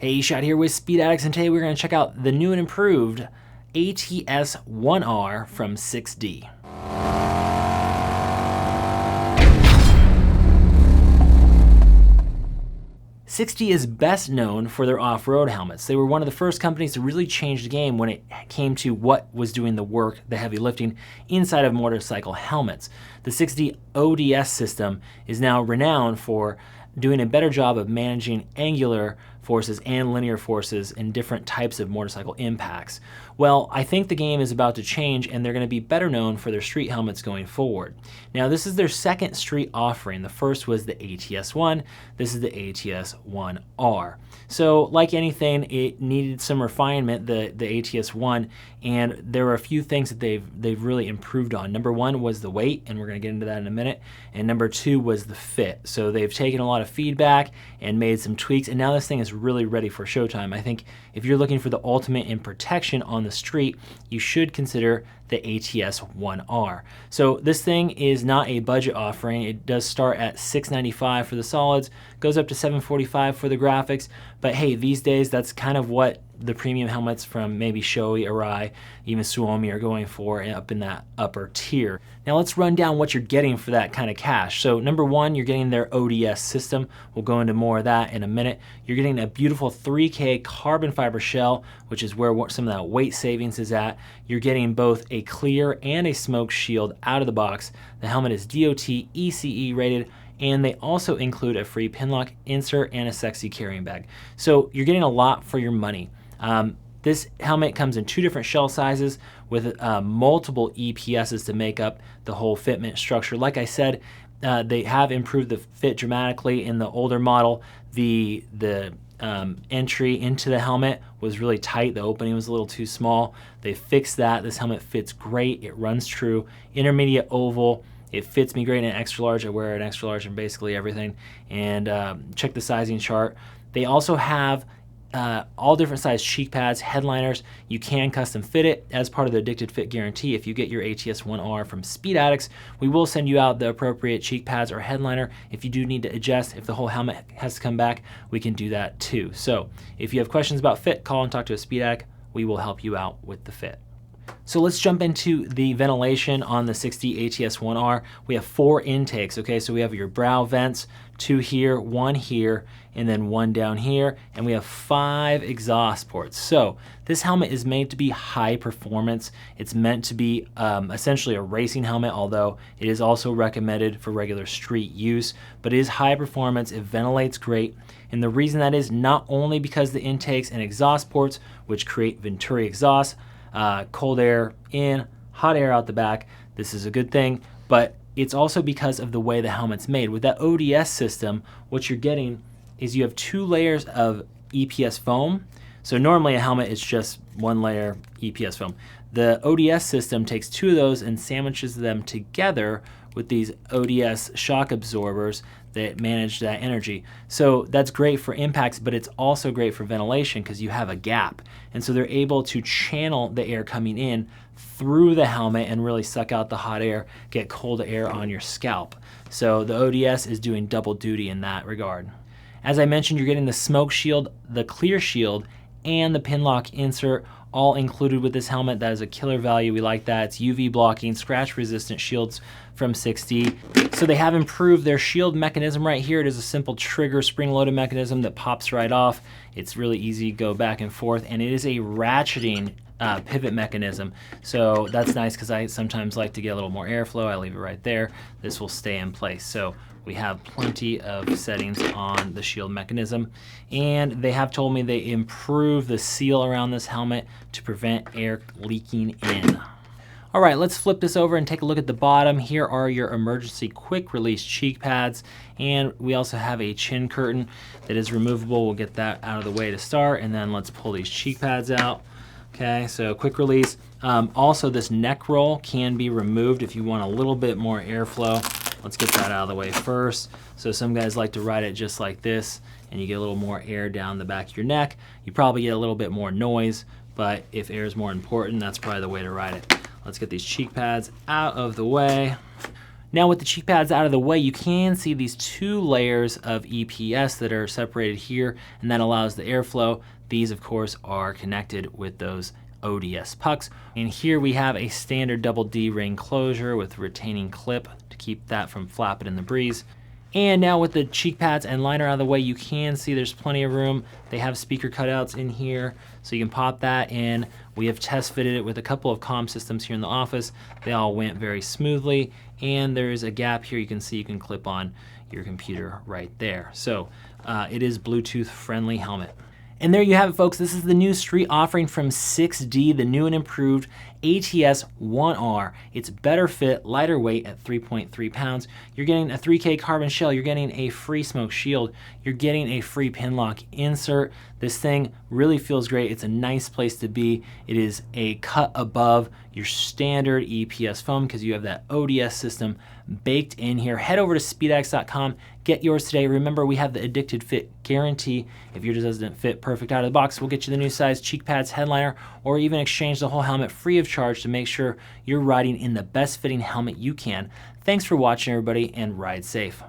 Hey, Shad here with Speed Addicts, and today we're going to check out the new and improved ATS-1R from 6D. Sixty is best known for their off-road helmets. They were one of the first companies to really change the game when it came to what was doing the work, the heavy lifting, inside of motorcycle helmets. The 6D ODS system is now renowned for doing a better job of managing angular forces and linear forces in different types of motorcycle impacts. Well, I think the game is about to change and they're going to be better known for their street helmets going forward. Now, this is their second street offering. The first was the ATS-1, this is the ATS-1R. So like anything, it needed some refinement, the ATS-1, and there were a few things that they've really improved on. Number one was the weight, and we're going to get into that in a minute, and number two was the fit. So they've taken a lot of feedback and made some tweaks, and now this thing is really ready for showtime. I think if you're looking for the ultimate in protection on the street, you should consider the ATS-1R. So this thing is not a budget offering. It does start at $695 for the solids, goes up to $745 for the graphics, but hey, these days that's kind of what the premium helmets from maybe Shoei, Arai, even Suomi are going for, and up in that upper tier. Now let's run down what you're getting for that kind of cash. So number one, you're getting their ODS system. We'll go into more of that in a minute. You're getting a beautiful 3K carbon fiber shell, which is where some of that weight savings is at. You're getting both a clear and a smoke shield out of the box. The helmet is DOT ECE rated, and they also include a free Pinlock insert and a sexy carrying bag. So you're getting a lot for your money. This helmet comes in two different shell sizes with multiple EPSs to make up the whole fitment structure. Like I said, they have improved the fit dramatically. In the older model, the entry into the helmet was really tight. The opening was a little too small. They fixed that. This helmet fits great. It runs true. Intermediate oval. It fits me great in an extra large. I wear an extra large in basically everything. And check the sizing chart. They also have all different size cheek pads, headliners. You can custom fit it as part of the Addicted Fit Guarantee. If you get your ATS-1R from Speed Addicts, we will send you out the appropriate cheek pads or headliner. If you do need to adjust, if the whole helmet has to come back, we can do that too. So if you have questions about fit, call and talk to a Speed Addict. We will help you out with the fit. So let's jump into the ventilation on the 6D ATS-1R. We have 4 intakes, okay? So we have your brow vents, 2 here, 1 here, and then 1 down here, and we have 5 exhaust ports. So this helmet is made to be high performance. It's meant to be essentially a racing helmet, although it is also recommended for regular street use, but it is high performance, it ventilates great, and the reason that is not only because the intakes and exhaust ports, which create Venturi exhaust, cold air in, hot air out the back. This is a good thing, but it's also because of the way the helmet's made. With that ODS system, what you're getting is you have 2 layers of EPS foam. So normally a helmet is just 1 layer EPS foam. The ODS system takes 2 of those and sandwiches them together with these ODS shock absorbers that manage that energy. So that's great for impacts, but it's also great for ventilation because you have a gap. And so they're able to channel the air coming in through the helmet and really suck out the hot air, get cold air on your scalp. So the ODS is doing double duty in that regard. As I mentioned, you're getting the smoke shield, the clear shield, and the Pinlock insert all included with this helmet. That is a killer value. We like that. It's UV blocking, scratch resistant shields from 6D. So they have improved their shield mechanism right here. It is a simple trigger spring loaded mechanism that pops right off. It's really easy to go back and forth, and it is a ratcheting pivot mechanism. So that's nice because I sometimes like to get a little more airflow. I leave it right there. This will stay in place. So we have plenty of settings on the shield mechanism, and they have told me they improve the seal around this helmet to prevent air leaking in. All right, let's flip this over and take a look at the bottom. Here are your emergency quick release cheek pads, and we also have a chin curtain that is removable. We'll get that out of the way to start, and then let's pull these cheek pads out. Okay, so quick release. Also, this neck roll can be removed if you want a little bit more airflow. Let's get that out of the way first. So some guys like to ride it just like this, and you get a little more air down the back of your neck. You probably get a little bit more noise, but if air is more important, that's probably the way to ride it. Let's get these cheek pads out of the way. Now with the cheek pads out of the way, you can see these 2 layers of EPS that are separated here, and that allows the airflow. These of course are connected with those ODS pucks. And here we have a standard double D ring closure with retaining clip to keep that from flapping in the breeze. And now with the cheek pads and liner out of the way, you can see there's plenty of room. They have speaker cutouts in here, so you can pop that in. We have test fitted it with a couple of comm systems here in the office. They all went very smoothly, and there's a gap here. You can see you can clip on your computer right there. So it is Bluetooth friendly helmet. And there you have it, folks. This is the new street offering from 6D, the new and improved ATS-1R. It's better fit, lighter weight at 3.3 pounds. You're getting a 3K carbon shell. You're getting a free smoke shield. You're getting a free Pinlock insert. This thing really feels great. It's a nice place to be. It is a cut above your standard EPS foam because you have that ODS system baked in here. Head over to speedaddicts.com. Get yours today. Remember, we have the Addicted Fit guarantee. If yours doesn't fit perfect out of the box, we'll get you the new size cheek pads, headliner, or even exchange the whole helmet free of charge to make sure you're riding in the best fitting helmet you can. Thanks for watching, everybody, and ride safe.